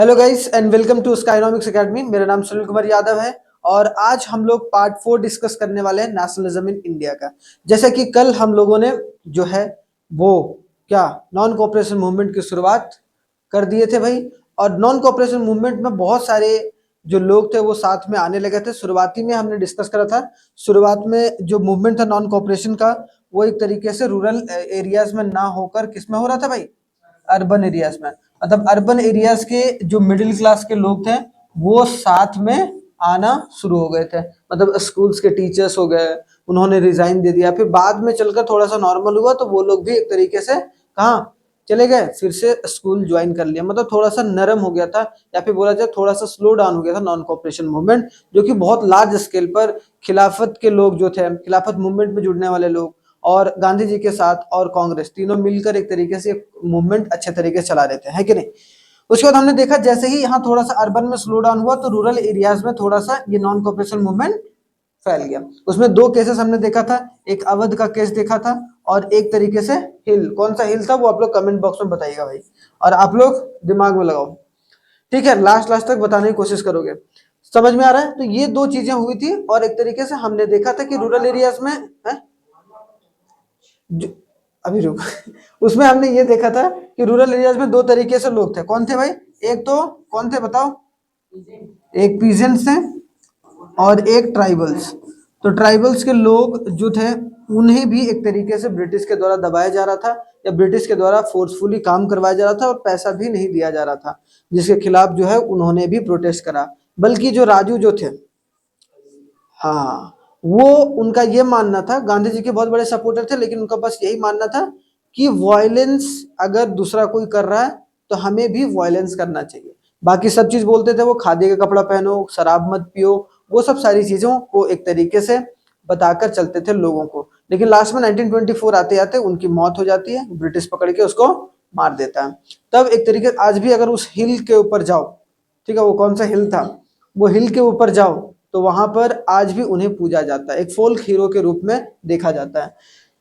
Hello guys and welcome to Skynomics academy. मेरा नाम सुनील कुमार यादव है और आज हम लोग पार्ट 4 डिस्कस करने वाले हैं नेशनलिज्म इन इंडिया का। जैसे कि कल हम लोगों ने जो है वो क्या नॉन कोऑपरेशन मूवमेंट की शुरुआत कर दिए थे भाई। और नॉन कोऑपरेशन मूवमेंट में बहुत सारे जो लोग थे वो साथ में आने लगे थे। शुरुआती में हमने डिस्कस करा था, शुरुआत में जो मूवमेंट था नॉन कोऑपरेशन का वो एक तरीके से रूरल एरियाज में ना होकर किस में हो रहा था भाई, अर्बन एरियाज में। मतलब अर्बन एरियाज के जो मिडिल क्लास के लोग थे वो साथ में आना शुरू हो गए थे। मतलब स्कूल्स के टीचर्स हो गए, उन्होंने रिजाइन दे दिया। फिर बाद में चलकर थोड़ा सा नॉर्मल हुआ तो वो लोग भी एक तरीके से कहाँ चले गए, फिर से स्कूल ज्वाइन कर लिया। मतलब थोड़ा सा नरम हो गया था या फिर बोला जाए थोड़ा सा स्लो डाउन हो गया था नॉन कोऑपरेशन मूवमेंट, जो कि बहुत लार्ज स्केल पर खिलाफत के लोग जो थे, खिलाफत मूवमेंट में जुड़ने वाले लोग और गांधी जी के साथ और कांग्रेस तीनों मिलकर एक तरीके से मूवमेंट अच्छे तरीके से चला रहे थे, है कि नहीं। उसके बाद हमने देखा जैसे ही यहाँ थोड़ा सा अर्बन में स्लो डाउन हुआ तो रूरल एरियाज में थोड़ा सा ये नॉन कोऑपरेशन मूवमेंट फैल गया। उसमें दो केसेस हमने देखा था, एक अवध का केस देखा था और एक तरीके से हिल। कौन सा हिल था वो आप लोग कमेंट बॉक्स में बताइएगा भाई, और आप लोग दिमाग में लगाओ, ठीक है। लास्ट लास्ट तक बताने की कोशिश करोगे। समझ में आ रहा है। तो ये दो चीजें हुई थी और एक तरीके से हमने देखा था कि रूरल एरियाज में है अभी रुक उसमें हमने ये देखा था कि रूरल एरियाज में दो तरीके से लोग थे। कौन थे भाई? एक तो कौन थे बताओ? एक पीजेंट्स थे और एक ट्राइबल्स। तो ट्राइबल्स के लोग जो थे उन्हें भी एक तरीके से ब्रिटिश के द्वारा दबाया जा रहा था या ब्रिटिश के द्वारा फोर्सफुली काम करवाया जा रहा था और पैसा भी नहीं दिया जा रहा था, जिसके खिलाफ जो है उन्होंने भी प्रोटेस्ट करा। बल्कि जो राजू जो थे, हाँ, वो उनका ये मानना था, गांधी जी के बहुत बड़े सपोर्टर थे, लेकिन उनका बस यही मानना था कि वायलेंस अगर दूसरा कोई कर रहा है तो हमें भी वायलेंस करना चाहिए। बाकी सब चीज बोलते थे वो, खादी का कपड़ा पहनो, शराब मत पियो, वो सब सारी चीजों को एक तरीके से बताकर चलते थे लोगों को। लेकिन लास्ट में 1924 आते आते उनकी मौत हो जाती है, ब्रिटिश पकड़ के उसको मार देता है। तब एक तरीके आज भी अगर उस हिल के ऊपर जाओ, ठीक है, वो कौन सा हिल था, वो हिल के ऊपर जाओ तो वहां पर आज भी उन्हें पूजा जाता है, एक फोल्क हीरो के रूप में देखा जाता है।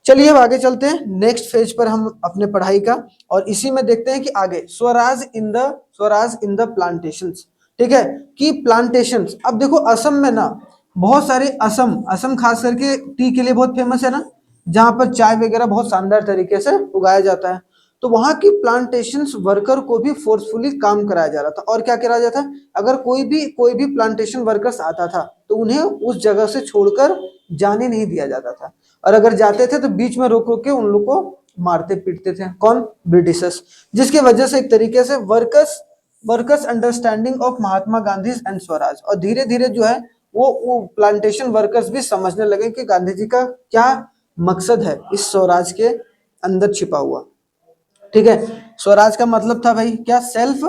चलिए अब आगे चलते हैं नेक्स्ट फेज पर हम अपने पढ़ाई का, और इसी में देखते हैं कि आगे स्वराज इन द प्लांटेशंस, ठीक है, कि प्लांटेशंस। अब देखो असम में ना बहुत सारे, असम असम खास करके टी के लिए बहुत फेमस है ना, जहां पर चाय वगैरह बहुत शानदार तरीके से उगाया जाता है। तो वहां की प्लांटेशन वर्कर को भी फोर्सफुली काम कराया जा रहा था। और क्या कराया जाता था, अगर कोई भी प्लांटेशन वर्कर्स आता था तो उन्हें उस जगह से छोड़कर जाने नहीं दिया जाता था, और अगर जाते थे तो बीच में रोक रोक के उन लोग को मारते पीटते थे। कौन? ब्रिटिशर्स। जिसकी वजह से एक तरीके से workers understanding of Mahatma Gandhi and Swaraj, और धीरे धीरे जो है वो प्लांटेशन वर्कर्स भी समझने लगे कि गांधी जी का क्या मकसद है इस स्वराज के अंदर छिपा हुआ, ठीक है। स्वराज का मतलब था भाई क्या? सेल्फ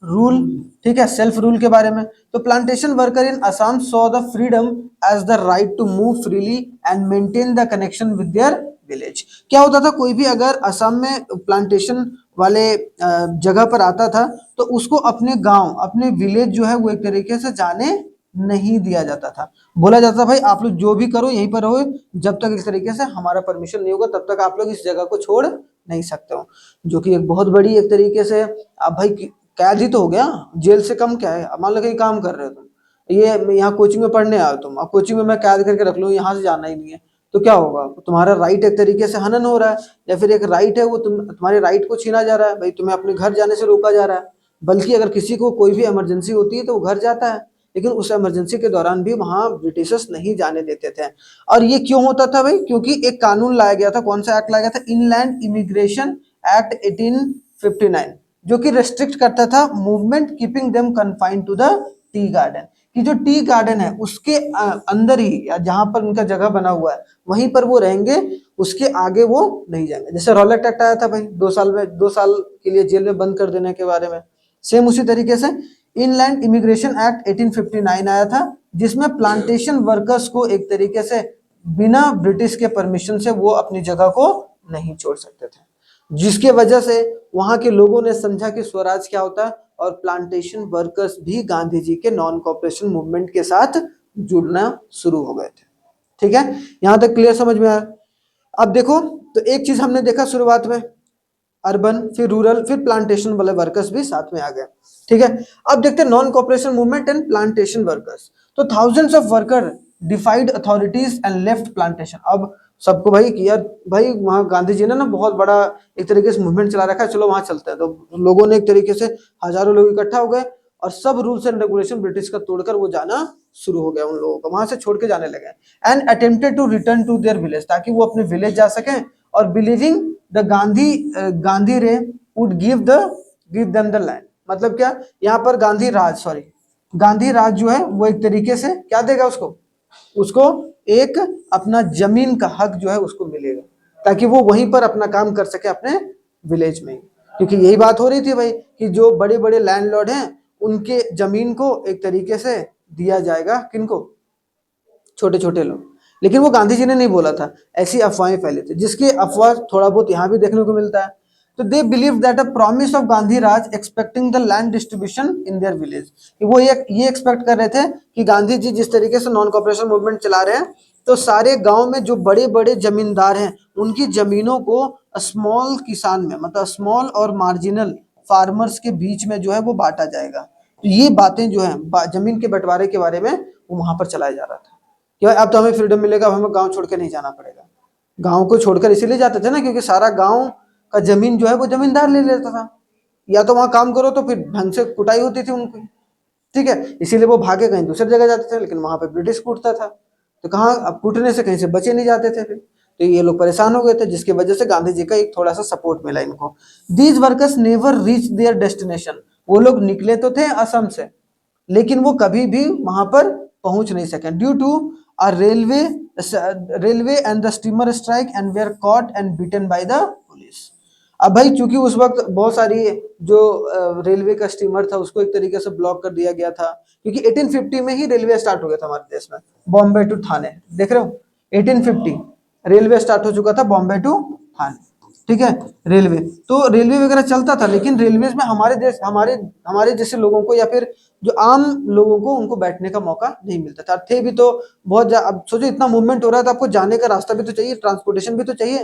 रूल, ठीक है, सेल्फ रूल के बारे में। तो plantation worker in Assam saw the freedom as the right to move freely and maintain the connection with their village. क्या होता था, कोई भी अगर असम में प्लांटेशन वाले जगह पर आता था तो उसको अपने गांव, अपने विलेज जो है वो एक तरीके से जाने नहीं दिया जाता था। बोला जाता था भाई आप लोग जो भी करो यहीं पर रहो, जब तक इस तरीके से हमारा परमिशन नहीं होगा तब तक आप लोग इस जगह को छोड़ नहीं सकते हो। जो कि एक बहुत बड़ी एक तरीके से, अब भाई कैद ही तो हो गया, जेल से कम क्या है। मान लो कहीं काम कर रहे हो तुम, ये यहाँ कोचिंग में पढ़ने आओ तुम, अब कोचिंग में मैं कैद करके रख लूँ, यहाँ से जाना ही नहीं है, तो क्या होगा? तुम्हारा राइट एक तरीके से हनन हो रहा है, या फिर एक राइट है वो तुम्हारे राइट को छीना जा रहा है भाई, तुम्हें अपने घर जाने से रोका जा रहा है। बल्कि अगर किसी को कोई भी इमरजेंसी होती है तो वो घर जाता है, लेकिन उस इमरजेंसी के दौरान भी वहां ब्रिटिशर्स नहीं जाने देते थे। और ये क्यों होता था भाई? क्योंकि एक कानून लाया गया था। कौन सा एक्ट लाया गया था? इनलैंड इमिग्रेशन एक्ट 1859, जो कि रेस्ट्रिक्ट करता था movement, keeping them confined to the tea garden, कि जो टी गार्डन है उसके अंदर ही, या जहां पर उनका जगह बना हुआ है वहीं पर वो रहेंगे, उसके आगे वो नहीं जाएंगे। जैसे रॉलेट एक्ट आया था भाई 2 साल में, 2 साल के लिए जेल में बंद कर देने के बारे में, सेम उसी तरीके से इनलैंड इमिग्रेशन एक्ट 1859 आया था, जिसमें प्लांटेशन वर्कर्स को एक तरीके से बिना ब्रिटिश के परमिशन से वो अपनी जगह को नहीं छोड़ सकते थे, जिसके वजह से वहां के लोगों ने समझा कि स्वराज क्या होता है, और प्लांटेशन वर्कर्स भी गांधी जी के नॉन कॉपरेशन मूवमेंट के साथ जुड़ना शुरू हो गए थे। ठीक है, यहां तक क्लियर समझ में आया? अब देखो, तो एक चीज हमने देखा शुरुआत में, अर्बन, फिर रूरल, फिर प्लांटेशन वाले वर्कर्स भी साथ में आ गए। ठीक है, अब देखते हैं non cooperation movement and plantation workers. तो thousands of worker defied authorities and left plantation. अब सबको भाई कि यार भाई वहाँ गांधी जी ने ना बहुत बड़ा एक तरीके से मूवमेंट चला रखा है, चलो वहां चलते हैं। तो लोगों ने एक तरीके से हजारों लोग इकट्ठा हो गए और सब रूल्स एंड रेगुलेशन ब्रिटिश का तोड़कर वो जाना शुरू हो गया, उन लोगों को वहां से छोड़ के जाने लगे। And attempted to return to their village, ताकि वो अपने विलेज जा सकें, और बिलीविंग द गांधी रे would give them the land. मतलब क्या, यहाँ पर गांधी राज जो है वो एक तरीके से क्या देगा उसको एक अपना जमीन का हक जो है उसको मिलेगा, ताकि वो वहीं पर अपना काम कर सके अपने विलेज में। क्योंकि यही बात हो रही थी भाई कि जो बड़े बड़े लैंडलॉर्ड हैं उनके जमीन को एक तरीके से दिया जाएगा, किनको, छोटे छोटे लोग। लेकिन वो गांधी जी ने नहीं बोला था, ऐसी अफवाहें फैली थी, जिसकी अफवाह थोड़ा बहुत यहाँ भी देखने को मिलता है। तो they believe that a promise of Gandhi Raj expecting the land distribution in their village. वो ये एक्सपेक्ट कर रहे थे कि गांधी जी जिस तरीके से नॉन कॉपरेशन मूवमेंट चला रहे हैं, तो सारे गांव में जो बड़े बड़े जमींदार हैं उनकी जमीनों को स्मॉल किसान में, मतलब स्मॉल और मार्जिनल फार्मर्स के बीच में जो है वो बांटा जाएगा। तो ये बातें जो है जमीन के बंटवारे के बारे में वो वहां पर चलाया जा रहा था कि भाई अब तो हमें फ्रीडम मिलेगा, अब हमें गांव छोड़ के नहीं जाना पड़ेगा। गांव को छोड़कर इसीलिए जाते थे ना क्योंकि सारा गांव का जमीन जो है वो जमींदार ले लेता था, या तो वहां काम करो तो फिर ढंग से कुटाई होती थी उनकी। ठीक है, इसीलिए वो भागे कहीं दूसरी जगह जाते थे, लेकिन वहां पे ब्रिटिश कूटता था, तो कहाँ अब कूटने से कहीं से बचे नहीं जाते थे फिर। तो ये लोग परेशान हो गए थे, जिसकी वजह से गांधी जी का एक थोड़ा सा सपोर्ट मिला इनको। These workers never reach there destination. वो लोग निकले तो थे असम से, लेकिन वो कभी भी वहां पर पहुंच नहीं सके due to a railway and the steamer strike and were caught and beaten by the police. अब भाई चूंकि उस वक्त बहुत सारी जो रेलवे का स्टीमर था उसको एक तरीके से ब्लॉक कर दिया गया था, क्योंकि 1850 में ही रेलवे स्टार्ट हो गया था हमारे देश में, बॉम्बे टू थाने, देख रहे हो 1850 रेलवे स्टार्ट हो चुका था बॉम्बे टू थाने। ठीक है, रेलवे तो रेलवे वगैरह चलता था, लेकिन रेलवे में हमारे देश हमारे जैसे लोगों को या फिर जो आम लोगों को उनको बैठने का मौका नहीं मिलता था। थे भी तो बहुत अब सोचो इतना मूवमेंट हो रहा था, आपको जाने का रास्ता भी तो चाहिए, ट्रांसपोर्टेशन भी तो चाहिए।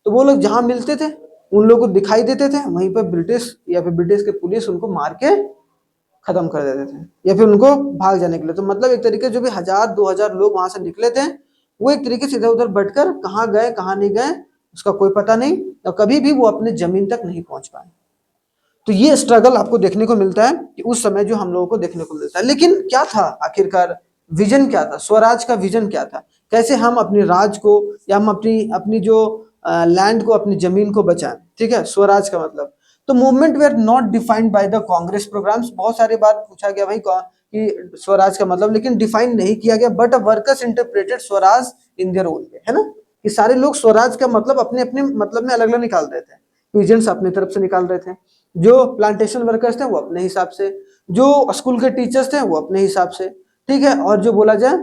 तो वो लोग जहां मिलते थे उन लोगों को दिखाई देते थे, वहीं पर ब्रिटिश या फिर ब्रिटिश के पुलिस उनको मार के खत्म कर देते थे या फिर उनको भाग जाने के लिए। तो मतलब एक तरीके जो भी 1000-2000 लोग वहां से निकले थे वो एक तरीके से इधर उधर बटकर कहाँ गए कहाँ नहीं गए उसका कोई पता नहीं, और कभी भी वो अपने जमीन तक नहीं पहुंच पाए। तो ये स्ट्रगल आपको देखने को मिलता है कि उस समय जो हम लोगों को देखने को मिलता है। लेकिन क्या था आखिरकार, विजन क्या था, स्वराज का विजन क्या था, कैसे हम अपने राज को या हम अपनी अपनी जो लैंड को, अपनी जमीन को बचाएं। ठीक है, स्वराज का मतलब, तो movement were not defined by the Congress programmes. बहुत सारी बार पूछा गया भाई कि स्वराज का मतलब, लेकिन डिफाइन नहीं किया गया, but workers interpreted Swaraj in their own way, है ना, कि सारे लोग स्वराज का मतलब अपने अपने मतलब में अलग अलग निकाल रहे थे। पीजेंट्स अपनी तरफ से निकाल रहे थे, जो प्लांटेशन वर्कर्स थे वो अपने हिसाब से, जो स्कूल के टीचर्स थे वो अपने हिसाब से। ठीक है, और जो बोला जाए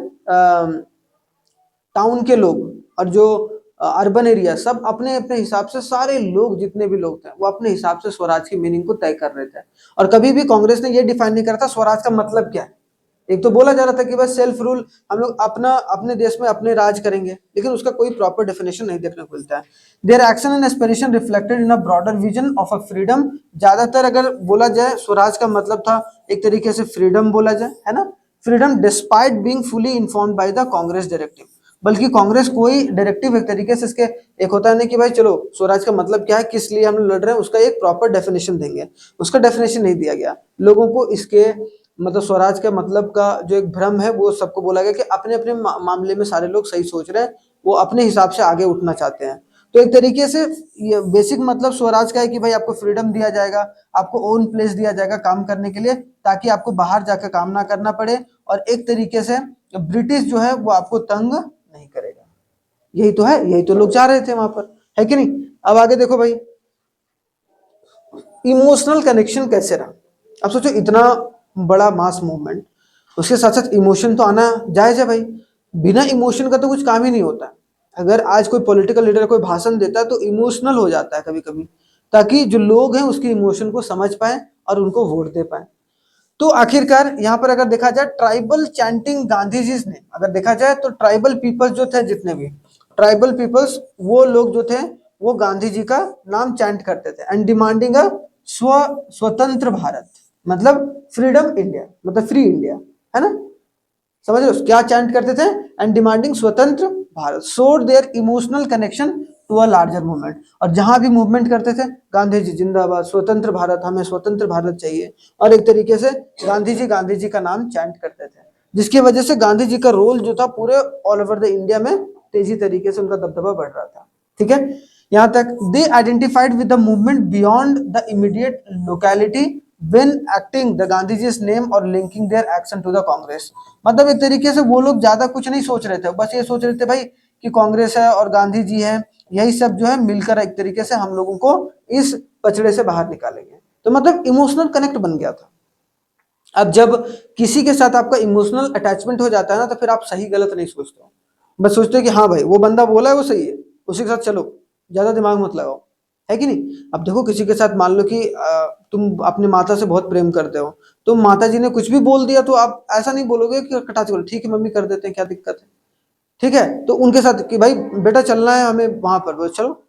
टाउन के लोग और जो अर्बन एरिया, सब अपने अपने हिसाब से, सारे लोग जितने भी लोग थे वो अपने हिसाब से स्वराज की मीनिंग को तय कर रहे थे। और कभी भी कांग्रेस ने ये डिफाइन नहीं करा था स्वराज का मतलब क्या है। एक तो बोला जा रहा था कि बस सेल्फ रूल, हम लोग अपना अपने देश में अपने राज करेंगे, लेकिन उसका कोई प्रॉपर डेफिनेशन नहीं देखने को मिलता है। Their action and aspiration reflected in a broader vision of a freedom. ज्यादातर अगर बोला जाए स्वराज का मतलब था एक तरीके से फ्रीडम बोला जाए, है ना, freedom despite being fully informed bye the Congress directive. बल्कि कांग्रेस कोई डायरेक्टिव एक तरीके से इसके, एक होता है ना कि भाई चलो स्वराज का मतलब क्या है, किस लिए हम लड़ रहे हैं, उसका एक प्रॉपर डेफिनेशन देंगे, उसका डेफिनेशन नहीं दिया गया लोगों को। इसके मतलब स्वराज के मतलब का जो एक भ्रम है वो सबको बोला गया कि अपने अपने मामले में सारे लोग सही सोच रहे हैं, वो अपने हिसाब से आगे उठना चाहते हैं। तो एक तरीके से ये बेसिक मतलब स्वराज का है कि भाई आपको फ्रीडम दिया जाएगा, आपको ओन प्लेस दिया जाएगा काम करने के लिए, ताकि आपको बाहर जाकर काम ना करना पड़े, और एक तरीके से ब्रिटिश जो है वो आपको तंग नहीं करेगा। यही तो है, यही तो लोग चाह रहे थे वहां पर, है कि नहीं। अब आगे देखो भाई, इमोशनल कनेक्शन कैसे रहा। अब सोचो इतना बड़ा मास मूवमेंट, उसके साथ साथ इमोशन तो आना जायज है भाई, बिना इमोशन का तो कुछ काम ही नहीं होता। अगर आज कोई पॉलिटिकल लीडर कोई भाषण देता है तो इमोशनल हो जाता है कभी कभी, ताकि जो लोग हैं उसके इमोशन को समझ पाए और उनको वोट दे पाए। तो आखिरकार यहाँ पर अगर देखा जाए ट्राइबल चैंटिंग गांधी जी ने, अगर देखा जाए तो ट्राइबल पीपल्स जो थे, जितने भी ट्राइबल पीपल्स, वो लोग जो थे वो गांधी जी का नाम चैंट करते थे एंड डिमांडिंग अ स्वतंत्र भारत, मतलब फ्रीडम इंडिया, मतलब फ्री इंडिया, है ना, समझ रहे हो क्या चैंट करते थे, एंड डिमांडिंग स्वतंत्र Bharat, showed their emotional connection to a larger movement. और जहां भी मूवमेंट करते थे गांधी जी जिंदाबाद, स्वतंत्र भारत, हमें स्वतंत्र भारत चाहिए, और एक तरीके से गांधी जी का नाम चैंट करते थे, जिसकी वजह से गांधी जी का रोल जो था पूरे ऑल ओवर द इंडिया में तेजी तरीके से उनका दबदबा बढ़ रहा था। ठीक है, यहाँ तक they identified with the movement beyond the immediate locality when acting the Gandhiji's name or linking their action to the Congress। मतलब एक तरीके से वो लोग ज्यादा कुछ नहीं सोच रहे थे, बस ये सोच रहे थे भाई कि कांग्रेस है और गांधी जी है, यही सब जो है मिलकर एक तरीके से हम लोगों को इस पचड़े से बाहर निकालेंगे। तो मतलब इमोशनल कनेक्ट बन गया था। अब जब किसी के साथ आपका इमोशनल अटैचमेंट हो जाता है ना, तो फिर आप सही गलत नहीं सोचते हो, बस सोचते हो कि हाँ भाई वो बंदा बोला है वो सही है, उसी के साथ चलो, ज्यादा दिमाग मत लगाओ, है कि नहीं। अब देखो किसी के साथ मान लो कि तुम अपनी माता से बहुत प्रेम करते हो, तो माता जी ने कुछ भी बोल दिया तो आप ऐसा नहीं बोलोगे कि कटाच बोलो ठीक है मम्मी कर देते हैं, क्या दिक्कत है, ठीक है, तो उनके साथ कि भाई बेटा चलना है हमें वहां पर, बस चलो,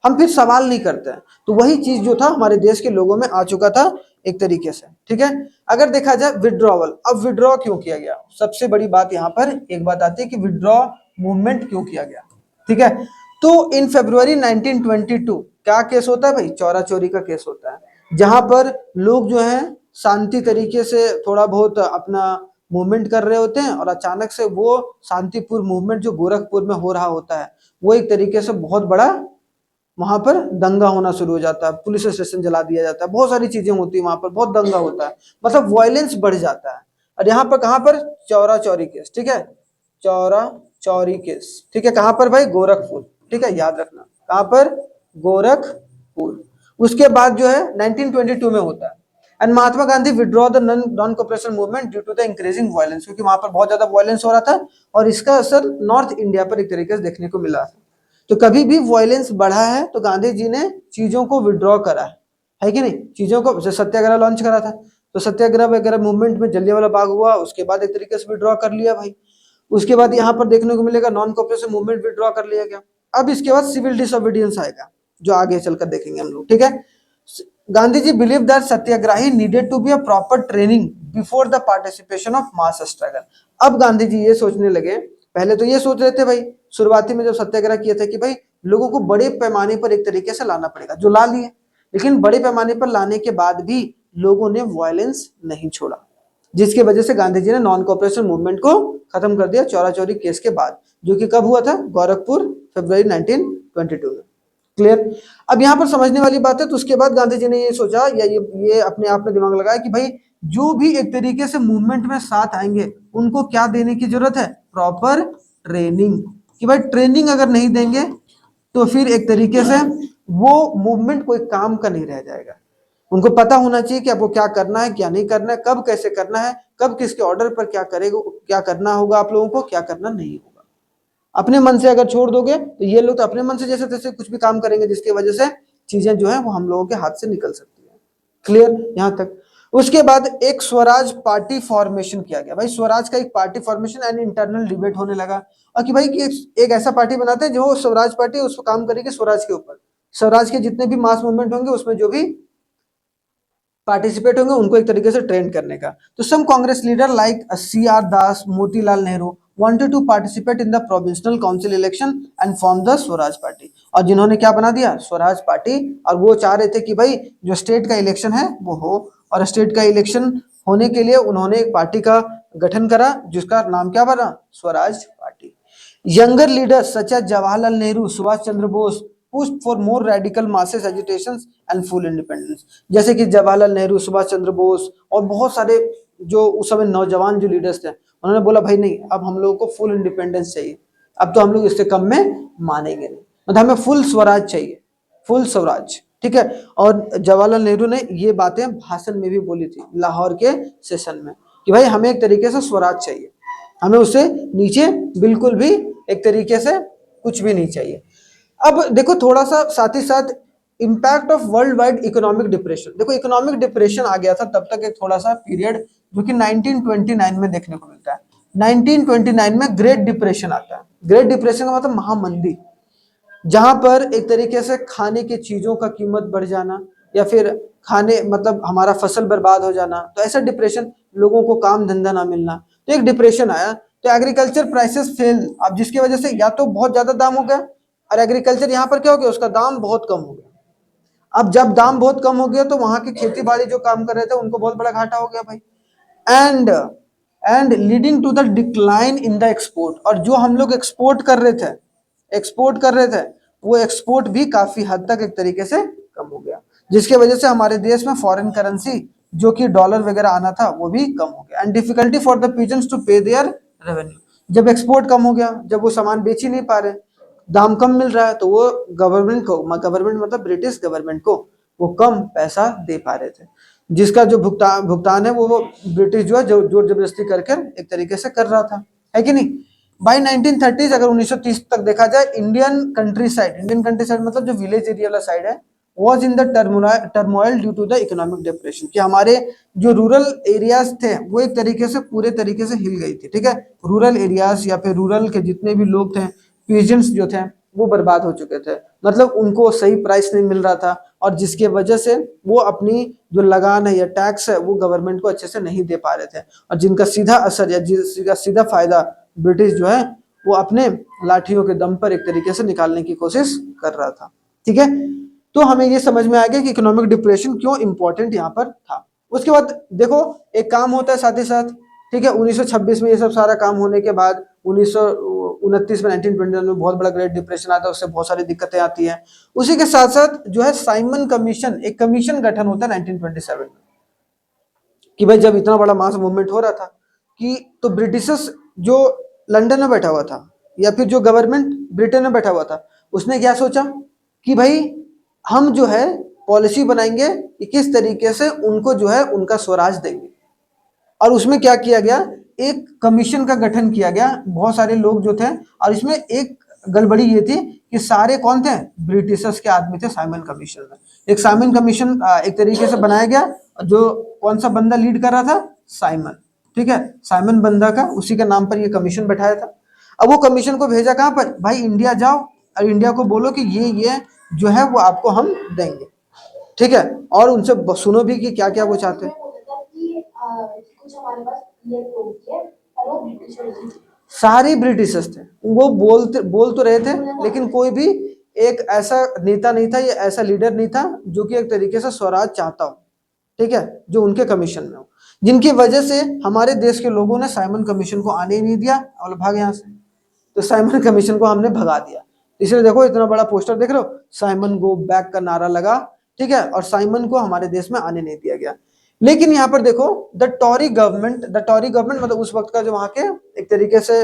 हम फिर सवाल नहीं करते हैं। तो वही चीज जो था हमारे देश के लोगों में आ चुका था एक तरीके से। ठीक है, अगर देखा जाए विड्रॉवल, अब विड्रॉ क्यों किया गया, सबसे बड़ी बात यहाँ पर एक बात आती है कि विड्रॉ मूवमेंट क्यों किया गया। ठीक है, तो इन फरवरी 1922 क्या केस होता है भाई, चौरा चोरी का केस होता है, जहां पर लोग जो है शांति तरीके से थोड़ा बहुत अपना मूवमेंट कर रहे होते हैं, और अचानक से वो शांतिपूर्ण मूवमेंट जो गोरखपुर में हो रहा होता है, वो एक तरीके से बहुत बड़ा वहां पर दंगा होना शुरू हो जाता है, पुलिस स्टेशन जला दिया जाता है, बहुत सारी चीजें होती है वहां पर, बहुत दंगा होता है, मतलब वायलेंस बढ़ जाता है। और यहाँ पर कहां पर, चौरा चौरी केस, ठीक है, चौरा चौरी केस, ठीक है, कहां पर भाई, गोरखपुर, ठीक है, याद रखना कहां पर, गोरखपुर। उसके बाद जो है 1922 में होता है, and Mahatma Gandhi withdraw the non cooperation movement due to the increasing violence, क्योंकि वहां पर बहुत ज्यादा वायलेंस हो रहा था और इसका असर नॉर्थ इंडिया पर एक तरीके से देखने को मिला है। तो कभी भी वायलेंस बढ़ा है तो गांधी जी ने चीजों को विड्रॉ करा है कि नहीं, चीजों को, सत्याग्रह लॉन्च करा था, तो सत्याग्रह वगैरह मूवमेंट में जलियांवाला बाग हुआ, उसके बाद एक तरीके से विड्रॉ कर लिया भाई। उसके बाद यहाँ पर देखने को मिलेगा नॉन कॉपरेशन मूवमेंट विड्रॉ कर लिया गया। अब इसके बाद सिविल डिसोबीडियंस आएगा, जो आगे चलकर देखेंगे हम लोग। ठीक है, Gandhi ji believe that satyagrahi needed to be a proper training before the participation of mass struggle. अब गांधी जी ये सोचने लगे, पहले तो ये सोच रहे थे भाई शुरुआती में जब सत्याग्रह किया था कि भाई लोगों को बड़े पैमाने पर एक तरीके से लाना पड़ेगा, जो ला लिए, लेकिन बड़े पैमाने पर लाने के बाद भी लोगों ने वायलेंस नहीं छोड़ा, जिसकी वजह से गांधी जी ने नॉन कॉपरेशन मूवमेंट को खत्म कर दिया चौरा चौरी केस के बाद, जो कि कब हुआ था, गोरखपुर, फरवरी 1922 में। क्लियर। अब यहाँ पर समझने वाली बात है, तो उसके बाद गांधी जी ने ये सोचा या ये अपने आप में दिमाग लगाया कि भाई जो भी एक तरीके से मूवमेंट में साथ आएंगे उनको क्या देने की जरूरत है, प्रॉपर ट्रेनिंग, कि भाई ट्रेनिंग अगर नहीं देंगे तो फिर एक तरीके से वो मूवमेंट कोई काम का नहीं रह जाएगा। उनको पता होना चाहिए कि आपको क्या करना है, क्या नहीं करना है, कब कैसे करना है, कब किसके ऑर्डर पर क्या करेगा, क्या करना होगा आप लोगों को, क्या करना नहीं होगा। अपने मन से अगर छोड़ दोगे तो ये लोग तो अपने मन से जैसे तैसे कुछ भी काम करेंगे, जिसकी वजह से चीजें जो है वो हम लोगों के हाथ से निकल सकती है। क्लियर यहाँ तक। उसके बाद एक स्वराज पार्टी फॉर्मेशन किया गया, भाई स्वराज का एक party formation and internal debate होने लगा, और कि भाई कि एक ऐसा पार्टी बनाते हैं जो स्वराज पार्टी उस पर काम करेगी स्वराज के ऊपर, स्वराज के जितने भी मास मूवमेंट होंगे उसमें जो भी पार्टिसिपेट होंगे उनको एक तरीके से ट्रेन करने का। तो some Congress leader like CR Das, Motilal Nehru wanted to participate in the provincial council election and form the Swaraj party, और जिन्होंने क्या बना दिया, स्वराज पार्टी, और वो चाह रहे थे कि भाई जो स्टेट का इलेक्शन है वो हो, और स्टेट का इलेक्शन होने के लिए उन्होंने एक पार्टी का गठन करा जिसका नाम क्या बना, Swaraj party. Younger leaders such as Jawaharlal Nehru, Subhash Chandra Bose pushed for more radical masses agitations and full independence, जैसे कि जवाहरलाल नेहरू, सुभाष चंद्र बोस और बहुत सारे जो उस समय नौजवान जो लीडर्स थे, उन्होंने बोला भाई नहीं, अब हम लोगों को फुल इंडिपेंडेंस चाहिए, अब तो हम लोग इससे कम में मानेंगे नहीं, मतलब हमें फुल स्वराज चाहिए, फुल स्वराज। ठीक है, और जवाहरलाल नेहरू ने ये बातें भाषण में भी बोली थी लाहौर के सेशन में, कि भाई हमें एक तरीके से स्वराज चाहिए, हमें उससे नीचे बिल्कुल भी एक तरीके से कुछ भी नहीं चाहिए। अब देखो थोड़ा सा साथ ही साथ impact of world wide economic depression, देखो इकोनॉमिक डिप्रेशन आ गया था तब तक एक थोड़ा सा पीरियड जो कि 1929 में देखने को मिलता है। 1929 में ग्रेट डिप्रेशन आता है, ग्रेट डिप्रेशन का मतलब महामंदी, जहां पर एक तरीके से खाने की चीजों का कीमत बढ़ जाना, या फिर खाने मतलब हमारा फसल बर्बाद हो जाना, तो ऐसा डिप्रेशन, लोगों को काम धंधा ना मिलना, तो एक डिप्रेशन आया। तो एग्रीकल्चर प्राइसेस फेल, अब जिसकी वजह से या तो बहुत ज्यादा दाम हो गया, और एग्रीकल्चर यहाँ पर क्या हो गया, उसका दाम बहुत कम हो गया। अब जब दाम बहुत कम हो गया तो वहां की खेती बाड़ी जो काम कर रहे थे उनको बहुत बड़ा घाटा हो गया भाई। And and leading to the decline in the export, और जो हम लोग एक्सपोर्ट कर रहे थे, वो एक्सपोर्ट भी काफी हद तक एक तरीके से कम हो गया, जिसके वजह से हमारे देश में फॉरेन करेंसी जो कि डॉलर वगैरह आना था वो भी कम हो गया। And difficulty for the peasants to pay their revenue, जब एक्सपोर्ट कम हो गया, जब वो सामान बेच ही नहीं पा रहे, दाम कम मिल रहा है, तो वो गवर्नमेंट मतलब ब्रिटिश गवर्नमेंट को वो कम पैसा दे पा रहे थे, जिसका जो भुगतान है वो ब्रिटिश जो है जोर जबरदस्ती करके एक तरीके से कर रहा था, है कि नहीं। बाई 1930 अगर 1930 तक देखा जाए, इंडियन कंट्री साइड मतलब जो विलेज एरिया वाला साइड है, was in the turmoil due to the economic depression, कि हमारे जो रूरल एरियाज थे वो एक तरीके से पूरे तरीके से हिल गई थी, ठीक है। रूरल एरियाज या फिर रूरल के जितने भी लोग थे, पीजेंट्स जो थे, वो बर्बाद हो चुके थे, मतलब उनको सही प्राइस नहीं मिल रहा था, और जिसके वजह से वो अपनी जो लगान है या टैक्स है वो गवर्नमेंट को अच्छे से नहीं दे पा रहे थे, और जिनका सीधा असर या जिसका सीधा फायदा ब्रिटिश जो है वो अपने लाठियों के दम पर एक तरीके से निकालने की कोशिश कर रहा था, ठीक है। तो हमें ये समझ में आ गया कि इकोनॉमिक डिप्रेशन क्यों इंपॉर्टेंट यहाँ पर था। उसके बाद देखो एक काम होता है साथ ही साथ, ठीक है। 1926 में ये सब सारा काम होने के बाद 1929 में 1929 में बहुत बड़ा ग्रेट डिप्रेशन आता है, उससे बहुत सारी दिक्कतें आती हैं। उसी के साथ साथ जो है साइमन कमीशन, एक कमीशन गठन होता है 1927 में, कि भाई जब इतना बड़ा मास मूवमेंट हो रहा था कि तो ब्रिटिशर्स जो लंदन में बैठा हुआ था या फिर जो गवर्नमेंट ब्रिटेन में बैठा हुआ था, उसने क्या सोचा कि भाई हम जो है पॉलिसी बनाएंगे कि किस तरीके से उनको जो है उनका स्वराज देंगे, और उसमें क्या किया गया, एक कमीशन का गठन किया गया, बहुत सारे लोग जो थे, और इसमें एक गड़बड़ी ये थी कि सारे कौन थे, ब्रिटिशर्स के आदमी थे साइमन कमीशन में। एक साइमन कमीशन एक तरीके से बनाया गया, जो कौन सा बंदा लीड कर रहा था, साइमन, ठीक है। साइमन बंदा का उसी के नाम पर ये कमीशन बैठाया था। अब वो कमीशन को भेजा कहाँ पर, भाई इंडिया जाओ और इंडिया को बोलो कि ये जो है वो आपको हम देंगे, ठीक है। और उनसे सुनो भी कि क्या क्या वो चाहते हैं। कुछ हमारे पास ये लोग है और वो ब्रिटिशर्स, सारे ब्रिटिशर्स थे, वो बोल तो रहे थे, लेकिन कोई भी एक ऐसा नेता नहीं था या ऐसा लीडर नहीं था जो कि एक तरीके से स्वराज चाहता हो, ठीक है, जो उनके कमीशन में हो, जिनकी वजह से हमारे देश के लोगों ने साइमन कमीशन को आने ही नहीं दिया और भाग यहाँ से। तो साइमन कमीशन को हमने भगा दिया, इसलिए देखो इतना बड़ा पोस्टर देख रहे हो, साइमन गो बैक का नारा लगा, ठीक है, और साइमन को हमारे देश में आने नहीं दिया गया। लेकिन यहाँ पर देखो द टॉरी गवर्नमेंट मतलब उस वक्त का जो वहां के एक तरीके से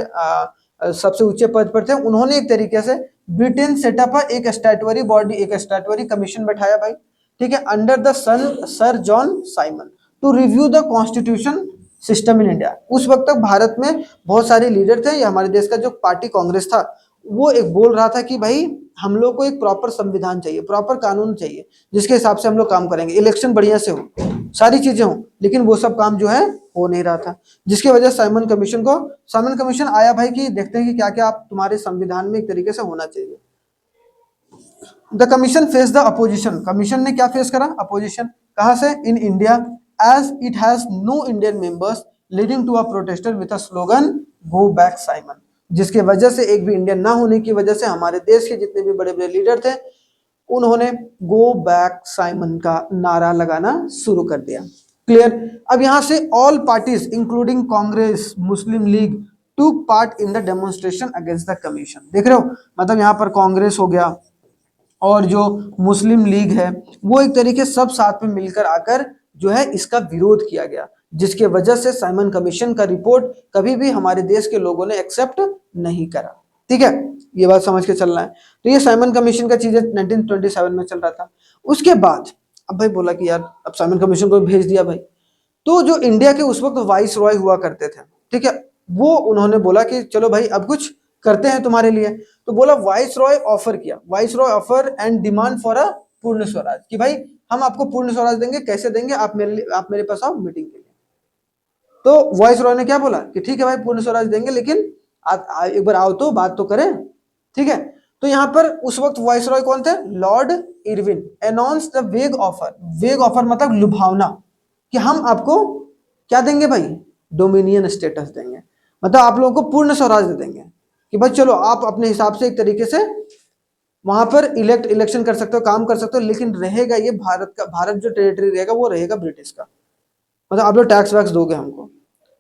सबसे ऊंचे पद पर थे, उन्होंने एक तरीके से ब्रिटेन सेटअप एक स्टैट्यूटरी बॉडी, एक स्टैट्यूटरी कमीशन बैठाया भाई, ठीक है, under the sun sir John Simon to review the constitution system in India. उस वक्त तक भारत में बहुत सारे लीडर थे, या हमारे देश का जो पार्टी कांग्रेस था वो एक बोल रहा था कि भाई हम लोग को एक प्रॉपर संविधान चाहिए, प्रॉपर कानून चाहिए, जिसके हिसाब से हम लोग काम करेंगे, इलेक्शन बढ़िया से हो, सारी चीजें हो, लेकिन वो सब काम जो है हो नहीं रहा था, जिसकी वजह से साइमन कमीशन आया भाई कि देखते हैं कि क्या क्या आप तुम्हारे संविधान में एक तरीके से होना चाहिए। The commission face the opposition, commission ने क्या फेस करा, अपोजिशन, कहां से, in India, as it has no Indian members, leading to a protester with a slogan go back Simon, जिसके वजह से एक भी इंडियन ना होने की वजह से हमारे देश के जितने भी बड़े बड़े लीडर थे उन्होंने गो बैक साइमन का नारा लगाना शुरू कर दिया। क्लियर। अब यहां से ऑल पार्टीज इंक्लूडिंग कांग्रेस, मुस्लिम लीग टूक part in the demonstration against the commission. देख रहे हो, मतलब यहाँ पर कांग्रेस हो गया और जो मुस्लिम लीग है वो एक तरीके सब साथ में मिलकर आकर जो है इसका विरोध किया गया, जिसके वजह से साइमन कमीशन का रिपोर्ट कभी भी हमारे देश के लोगों ने एक्सेप्ट नहीं करा, ठीक है, ये बात समझ के चलना है। तो ये साइमन कमीशन का चीजें 1927 में चल रहा था। उसके बाद अब भाई बोला कि यार अब साइमन कमीशन को भेज दिया भाई, तो जो इंडिया के उस वक्त वाइस रॉय हुआ करते थे, ठीक है, वो उन्होंने बोला कि चलो भाई अब कुछ करते हैं तुम्हारे लिए। तो बोला वाइस रॉय ऑफर किया, vice Roy offer and demand for a पूर्ण स्वराज, कि भाई हम आपको पूर्ण स्वराज देंगे, कैसे देंगे, आप मेरे पास आओ मीटिंग के लिए। तो वाइस रॉय ने क्या बोला कि ठीक है भाई पूर्ण स्वराज देंगे, लेकिन एक बार आओ तो बात तो करें, ठीक है। तो यहाँ पर उस वक्त वाइसरॉय कौन थे? लॉर्ड इरविन अनाउंस द वेग ऑफर। वेग ऑफर मतलब लुभावना, कि हम आपको क्या देंगे भाई? डोमिनियन स्टेटस देंगे, मतलब आप लोगों को पूर्ण स्वराज दे देंगे, कि भाई चलो आप अपने हिसाब से एक तरीके से वहां पर इलेक्शन कर सकते हो, काम कर सकते हो, लेकिन रहेगा ये भारत का, भारत जो टेरिटरी रहेगा वो रहेगा ब्रिटिश का। मतलब आप लोग टैक्स वैक्स दोगे हमको,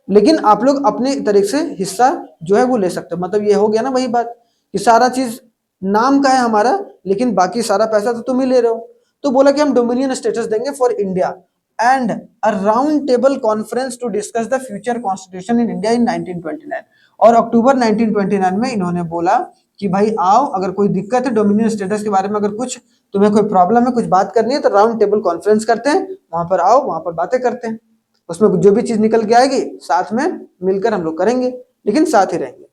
लेकिन आप लोग अपने तरीके से हिस्सा जो है वो ले सकते हो। मतलब ये हो गया ना वही बात कि सारा चीज नाम का है हमारा, लेकिन बाकी सारा पैसा तो तुम ही ले रहे हो। तो बोला कि हम डोमिनियन स्टेटस देंगे for India and a round table conference to discuss the future constitution in India in 1929। और अक्टूबर 1929 में इन्होंने बोला कि भाई आओ, अगर कोई दिक्कत है डोमिनियन स्टेटस के बारे में, अगर कुछ तुम्हें कोई प्रॉब्लम है, कुछ बात करनी है, तो राउंड टेबल कॉन्फ्रेंस करते हैं, वहां पर आओ, वहां पर बातें करते हैं, उसमें जो भी चीज निकल के आएगी साथ में मिलकर हम लोग करेंगे, लेकिन साथ ही रहेंगे।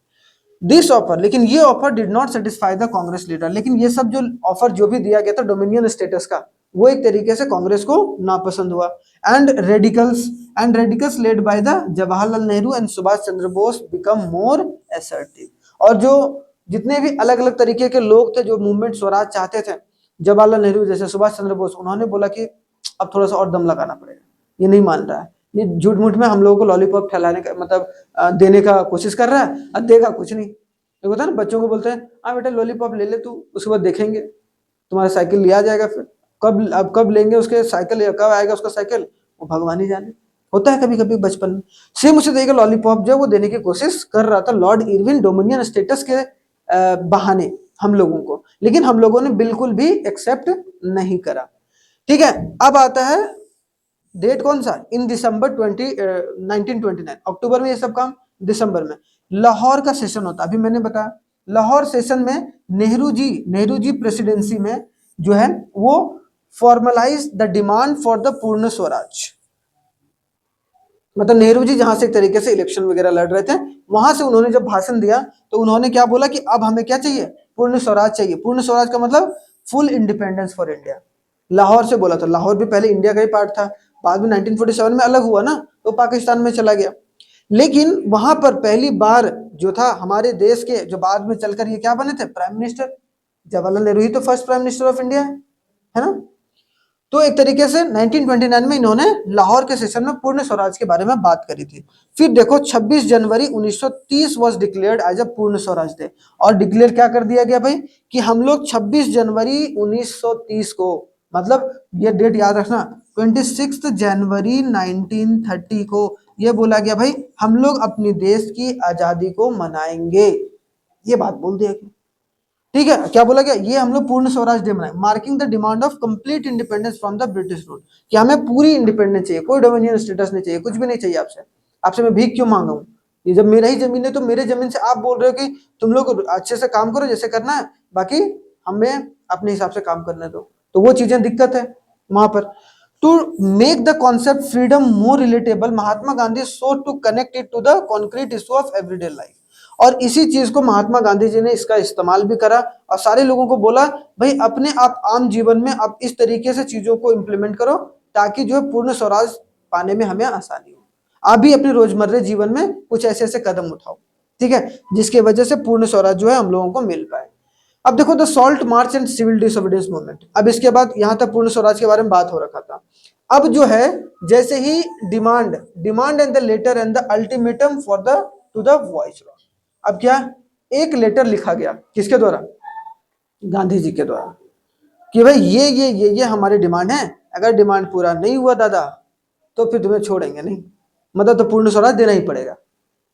दिस ऑफर, लेकिन ये offer did not satisfy the Congress leader. लेकिन ये सब जो ऑफर जो भी दिया गया था डोमिनियन स्टेटस का, वो एक तरीके से कांग्रेस को नापसंद हुआ। And radicals led by the Jawaharlal Nehru and Subhash Chandra Bose become more assertive. और जो जितने भी अलग अलग तरीके के लोग थे जो मूवमेंट स्वराज चाहते थे, जवाहरलाल नेहरू जैसे, सुभाष चंद्र बोस, उन्होंने बोला कि अब थोड़ा सा और दम लगाना पड़ेगा, ये नहीं मान रहा है, ये झूठ मूठ में हम लोगों को लॉलीपॉप ठहराने का मतलब देने का कोशिश कर रहा है, अब देगा कुछ नहीं। एक होता है ना, बच्चों को बोलते हैं हाँ बेटा लॉलीपॉप ले ले तू, उसके बाद देखेंगे तुम्हारा साइकिल लिया जाएगा, फिर कब लेंगे उसके साइकिल, या कब आएगा उसका साइकिल, वो भगवान ही जाने। होता है कभी कभी बचपन में। सेम उसे देगा लॉलीपॉप जो वो देने की कोशिश कर रहा था लॉर्ड इरविन डोमिनियन स्टेटस के बहाने हम लोगों को, लेकिन हम लोगों ने बिल्कुल भी एक्सेप्ट नहीं करा। ठीक है, अब आता है डेट कौन सा? इन दिसंबर 1929, अक्टूबर में ये सब काम, दिसंबर में लाहौर का सेशन होता। अभी मैंने बताया लाहौर सेशन में नेहरू जी प्रेसिडेंसी में जो है वो formalise the demand for the पूर्ण स्वराज। मतलब नेहरू जी जहां से एक तरीके से इलेक्शन वगैरह लड़ रहे थे, वहां से उन्होंने जब भाषण दिया तो उन्होंने क्या बोला कि अब हमें क्या चाहिए? पूर्ण स्वराज चाहिए। पूर्ण स्वराज का मतलब full independence for India. Lahore से बोला था, लाहौर भी पहले इंडिया का ही पार्ट था, बाद में 1947 में अलग हुआ ना, तो पाकिस्तान में चला गया। लेकिन वहां पर पहली बार जो था हमारे देश के, जो बाद में चलकर ये क्या बने थे? Prime minister. जवाहरलाल नेहरू ही तो first prime minister of India है ना। तो एक तरीके से 1929 में इन्होंने लाहौर के सेशन में पूर्ण स्वराज के बारे में बात करी थी। फिर देखो 26 जनवरी 1930 वाज डिक्लेयर्ड एज अ पूर्ण स्वराज डे। और डिक्लेयर क्या कर दिया गया भाई कि हम लोग 26 जनवरी 1930 को, मतलब ये डेट याद रखना, 26 जनवरी 1930 को ये बोला गया भाई हम लोग अपने देश की आजादी को मनाएंगे। ये बात बोल दिया गया। ठीक है, क्या बोला गया? ये हम लोग पूर्ण स्वराज डे मनाए, marking the demand of complete independence from the British rule, कि हमें पूरी इंडिपेंडेंस चाहिए, कोई डोमिनियन स्टेटस नहीं चाहिए, कुछ भी नहीं चाहिए आपसे। आपसे मैं भीख क्यों मांगा हूँ? ये जब मेरा ही जमीन है तो मेरे जमीन से आप बोल रहे हो कि तुम लोग अच्छे से काम करो जैसे करना है, बाकी हमें अपने हिसाब से काम करने दो। तो वो चीजें दिक्कत है वहां पर। To make the concept freedom more relatable, Mahatma Gandhi so to connect it to the concrete issue of everyday life. और इसी चीज को महात्मा गांधी जी ने इसका इस्तेमाल भी करा और सारे लोगों को बोला भाई अपने आप आम जीवन में आप इस तरीके से चीजों को इंप्लीमेंट करो ताकि जो है पूर्ण स्वराज पाने में हमें आसानी हो। आप भी अपने रोजमर्रा जीवन में कुछ ऐसे ऐसे कदम उठाओ, ठीक है, जिसकी वजह से पूर्ण स्वराज जो है हम लोगों को मिल पाए। अब देखो the salt march and civil disobedience movement. अब इसके बाद यहां तक पूर्ण स्वराज के बारे में बात हो रखा था। अब जो है जैसे ही demand and the letter and the ultimatum for the to the voice. अब क्या? एक लेटर लिखा गया, किसके द्वारा? गांधी जी के द्वारा, कि भाई ये हमारी डिमांड है, अगर डिमांड पूरा नहीं हुआ दादा तो फिर तुम्हें छोड़ेंगे नहीं, मतलब तो पूर्ण स्वराज देना ही पड़ेगा।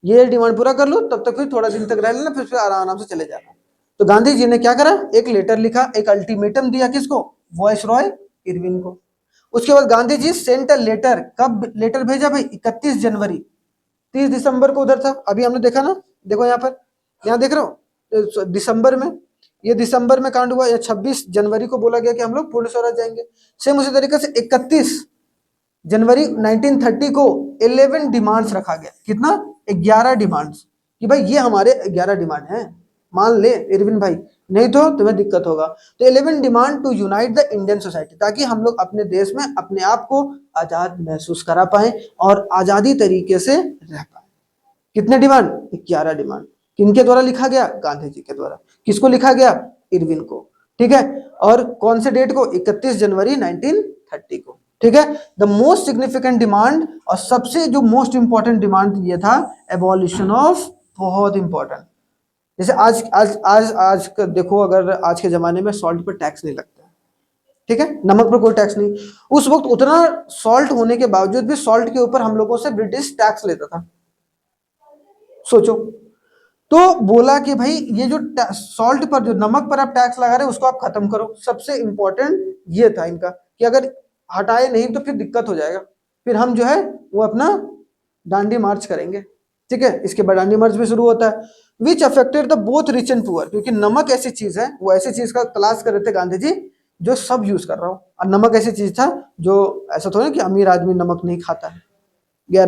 ये डिमांड पूरा कर लो तब तक फिर थोड़ा दिन तक रह लेना, फिर आराम से चले जाना। तो गांधी जी ने क्या करा? एक लेटर लिखा, एक अल्टीमेटम दिया, किसको? वॉइस रॉय इरविन को। उसके बाद Gandhi ji sent a letter, कब लेटर भेजा भाई? 31 जनवरी, 30 दिसंबर को उधर था, अभी हमने देखा ना, देखो यहाँ पर, यहाँ देख रहे हो दिसंबर में, ये दिसंबर में कांड हुआ, या 26 जनवरी को बोला गया कि हम लोग पूर्ण स्वराज जाएंगे। सेम उसी तरीके से 31 जनवरी 1930 को 11 डिमांड्स रखा गया। कितना? 11 डिमांड्स, कि भाई ये हमारे 11 डिमांड हैं, मान ले इरविन भाई, नहीं तो तुम्हें दिक्कत होगा। तो 11 demand to unite the Indian society, ताकि हम लोग अपने देश में अपने आप को आजाद महसूस करा पाए और आजादी तरीके से रह पाए। कितने डिमांड? 11 डिमांड। किनके द्वारा लिखा गया? गांधी जी के द्वारा। किसको लिखा गया? इरविन को, ठीक है। और कौन से डेट को, 31 जनवरी 1930 को, ठीक है। द मोस्ट सिग्निफिकेंट डिमांड और सबसे जो मोस्ट इंपॉर्टेंट डिमांड ये था एबॉलिशन ऑफ, बहुत इंपॉर्टेंट। जैसे आज आज आज आज का देखो, अगर आज के जमाने में सॉल्ट पर टैक्स नहीं लगता, ठीक है, नमक पर कोई टैक्स नहीं। उस वक्त उतना सॉल्ट होने के बावजूद भी सॉल्ट के ऊपर हम लोगों से ब्रिटिश टैक्स लेता था, सोचो। तो बोला कि भाई ये जो सॉल्ट पर, जो नमक पर आप टैक्स लगा रहे हैं उसको आप खत्म करो। सबसे इंपॉर्टेंट ये था इनका कि अगर हटाए नहीं तो फिर दिक्कत हो जाएगा, फिर हम जो है वो अपना डांडी मार्च करेंगे, ठीक है। इसके बाद डांडी मार्च भी शुरू होता है, which affected the both rich and poor, क्योंकि नमक ऐसी चीज है, वो ऐसी चीज का तलाश कर रहे थे गांधी जी जो सब यूज कर रहा हो। और नमक ऐसी चीज था जो, ऐसा थोड़ा कि अमीर आदमी नमक नहीं खाता है, या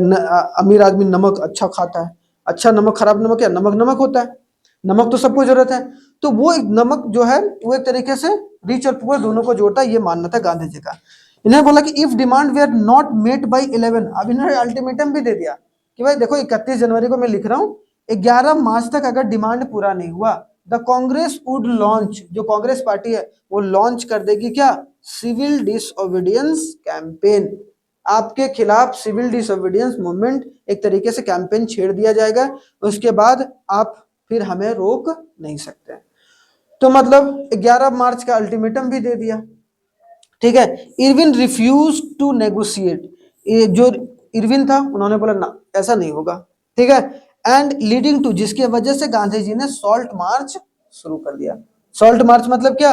अमीर आदमी नमक अच्छा खाता है। अच्छा नमक, खराब नमक, या नमक नमक होता है, नमक तो सबको जरूरत है। तो वो एक नमक जो है वो एक तरीके से रिच और पुअर दोनों को जोड़ता है, ये मानना था गांधी जी का। इन्होंने बोला कि if demand were not met by 11, अब इन्होंने अल्टीमेटम भी दे दिया कि भाई देखो 31 जनवरी को मैं लिख रहा हूँ, 11 मार्च तक अगर डिमांड पूरा नहीं हुआ, द कांग्रेस वुड लॉन्च, जो कांग्रेस पार्टी है वो लॉन्च कर देगी क्या, सिविल डिसओबीडियंस कैंपेन। आपके खिलाफ सिविल डिसओबीडियंस मूवमेंट, एक तरीके से कैंपेन छेड़ दिया जाएगा, उसके बाद आप फिर हमें रोक नहीं सकते। तो मतलब 11 मार्च का अल्टीमेटम भी दे दिया, ठीक है। इरविन रिफ्यूज टू नेगोशिएट, ये जो इरविन था उन्होंने बोला ना ऐसा नहीं होगा, ठीक है। एंड लीडिंग टू, जिसकी वजह से गांधी जी ने सॉल्ट मार्च शुरू कर दिया। सॉल्ट मार्च मतलब क्या,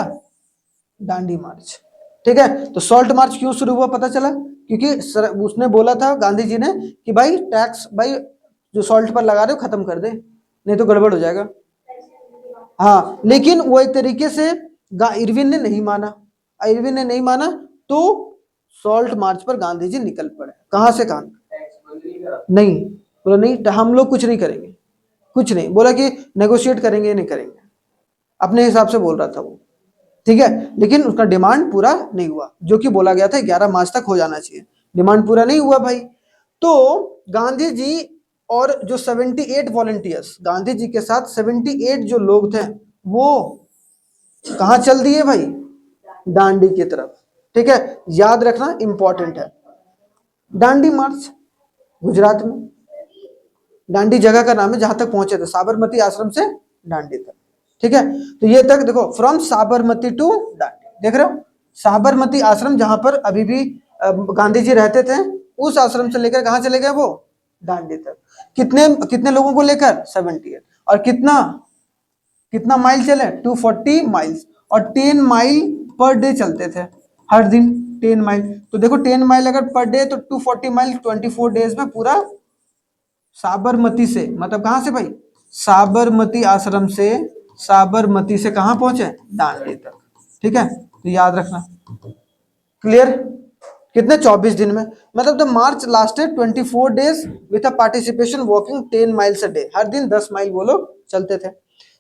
डांडी मार्च, ठीक है। तो सॉल्ट मार्च क्यों शुरू हुआ पता चला, क्योंकि उसने बोला था गांधी जी ने कि भाई टैक्स, भाई जो सॉल्ट पर लगा रहे हो खत्म कर दे, नहीं तो गड़बड़ हो जाएगा। हाँ, लेकिन वो एक तरीके से इरविन ने नहीं माना, इरविन ने नहीं माना, तो सॉल्ट मार्च पर गांधी जी निकल पड़े। कहां से, कहां नहीं, बोला नहीं हम लोग कुछ नहीं करेंगे, कुछ नहीं, बोला कि नेगोशिएट करेंगे नहीं करेंगे, अपने हिसाब से बोल रहा था वो, ठीक है। लेकिन उसका डिमांड पूरा नहीं हुआ, जो कि बोला गया था 11 मार्च तक हो जाना चाहिए, डिमांड पूरा नहीं हुआ भाई। तो गांधी जी और जो 78 वॉलंटियर्स, गांधी जी के साथ 78 जो लोग थे, वो कहां चल दिए भाई, डांडी की तरफ, ठीक है। याद रखना इंपॉर्टेंट है, डांडी मार्च गुजरात में, डांडी जगह का नाम है जहां तक पहुंचे थे, साबरमती आश्रम से डांडी तक, ठीक है। तो ये तक देखो, फ्रॉम साबरमती टू डांडी, देख रहे हो, साबरमती आश्रम जहां पर अभी भी गांधी जी रहते थे, उस आश्रम से लेकर कहां चले गए वो, डांडी तक। कितने कितने लोगों को लेकर, 78, और कितना कितना माइल चले, 240 माइल्स, और 10 माइल पर डे चलते थे, हर दिन 10 माइल। तो देखो 10 माइल अगर पर डे, तो 240 माइल 24 डेज में पूरा साबरमती से, मतलब कहां से भाई, साबरमती आश्रम से, साबरमती से कहां पहुंचे, दांडी तक, ठीक है। तो याद रखना, क्लियर, कितने, 24 दिन में, मतलब the march lasted 24 days with a participation walking 10 miles a day, हर दिन 10 माइल वो लोग चलते थे।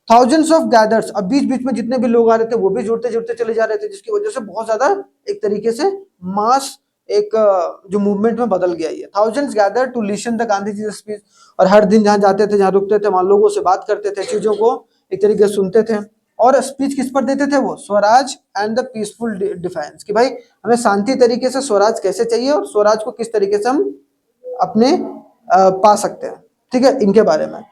थाउजेंड्स ऑफ गैदर्स, अब बीच बीच में जितने भी लोग आ रहे थे वो भी जुड़ते जुड़ते चले जा रहे थे, जिसकी वजह से बहुत ज्यादा एक तरीके से मास, एक जो मूवमेंट में बदल गया ये। Thousands gather to listen the Gandhi ji speech, और हर दिन जहां जाते थे, जहां रुकते थे, वहां लोगों से बात करते थे, चीजों को एक तरीके से सुनते थे। और स्पीच किस पर देते थे वो, Swaraj and the peaceful defence, कि भाई हमें शांति तरीके से स्वराज कैसे चाहिए, और स्वराज को किस तरीके से हम अपने पा सकते हैं, ठीक है, इनके बारे में।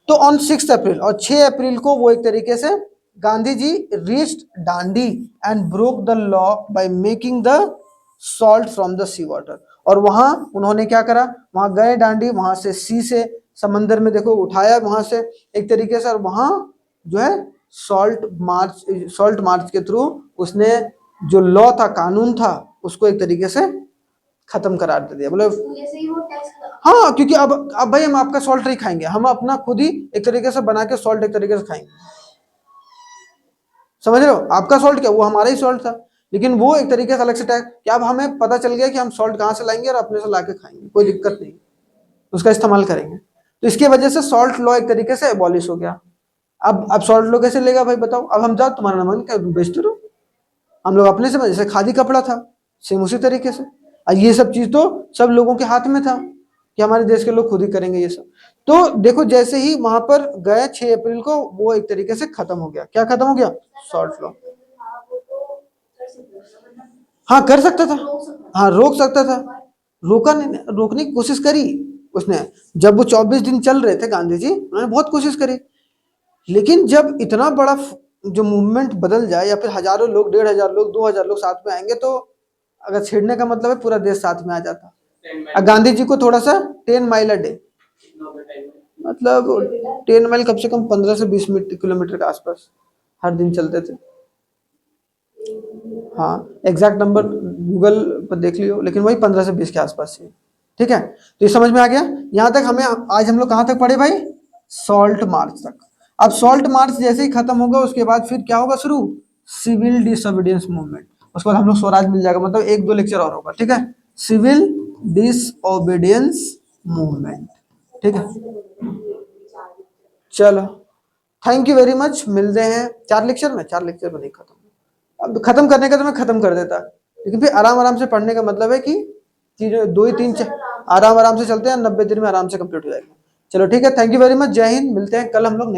तो ऑन 6 अप्रैल, और 6 अप्रैल को वो एक तरीके से Gandhi ji reached Dandi and broke the law by making the salt from the sea water. और वहां उन्होंने क्या करा, वहां गए डांडी, वहां से सी से समंदर में देखो उठाया वहां से एक तरीके से, और वहां जो है सॉल्ट मार्च के थ्रू उसने जो लॉ था, कानून था, उसको एक तरीके से खत्म करार दे दिया। बोले हाँ, क्योंकि अब भाई हम आपका सॉल्ट नहीं खाएंगे, हम अपना खुद ही एक तरीके से बना के सॉल्ट एक तरीके से खाएंगे, समझ रहे हो, आपका सॉल्ट क्या, वो हमारा ही सॉल्ट था, लेकिन वो एक तरीके से अलग से टैग, क्या अब हमें पता चल गया कि हम सॉल्ट कहाँ से लाएंगे और अपने से लाके खाएंगे, कोई दिक्कत नहीं, उसका इस्तेमाल करेंगे। तो इसकी वजह से सॉल्ट लॉ एक तरीके से एबॉलिश हो गया। अब सॉल्ट लॉ कैसे लेगा भाई बताओ, अब हम जाओ तुम्हारा मन क्या बेचते रहो, हम लोग अपने से, जैसे खादी कपड़ा था सेम उसी तरीके से, और ये सब चीज तो सब लोगों के हाथ में था, कि हमारे देश के लोग खुद ही करेंगे ये सब। तो देखो जैसे ही वहां पर गए 6 अप्रैल को, वो एक तरीके से खत्म हो गया। क्या खत्म हो गया? Short law. हाँ कर सकता था, हाँ रोक सकता था, रोका नहीं, रोकने की कोशिश करी उसने। जब वो 24 दिन चल रहे थे गांधी जी, उन्होंने बहुत कोशिश करी, लेकिन जब इतना बड़ा जो मूवमेंट बदल जाए, या फिर हजारों लोग, 1,500 लोग, 2,000 लोग साथ में आएंगे, तो अगर छेड़ने का मतलब है पूरा देश साथ में आ जाता। गांधी जी को थोड़ा सा 10 माइल अ डे, मतलब 10 माइल कम से कम 15 से 20 किलोमीटर के आसपास हर दिन चलते थे। हाँ एग्जैक्ट नंबर गूगल पर देख लियो, लेकिन वही 15 से 20 के आसपास ही। ठीक है, तो ये समझ में आ गया। यहाँ तक हमें, आज हम लोग कहाँ तक पढ़े भाई? सॉल्ट मार्च तक। अब सॉल्ट मार्च जैसे ही खत्म होगा, उसके बाद फिर क्या होगा शुरू? Civil disobedience movement. उसके बाद हम लोग स्वराज मिल जाएगा, मतलब 1-2 लेक्चर और होगा। ठीक है, सिविल डिसोबीडियंस मूवमेंट। ठीक है, चलो थैंक यू वेरी मच, मिलते हैं 4 लेक्चर में। 4 लेक्चर में नहीं खत्म, अब खत्म करने का तो मैं खत्म कर देता, लेकिन फिर आराम आराम से पढ़ने का मतलब है कि चीजें 2 ही 3 आराम आराम से चलते हैं, 90 दिन में आराम से कंप्लीट हो जाएगा। चलो ठीक है, थैंक यू वेरी मच, जय हिंद। मिलते हैं कल हम लोग।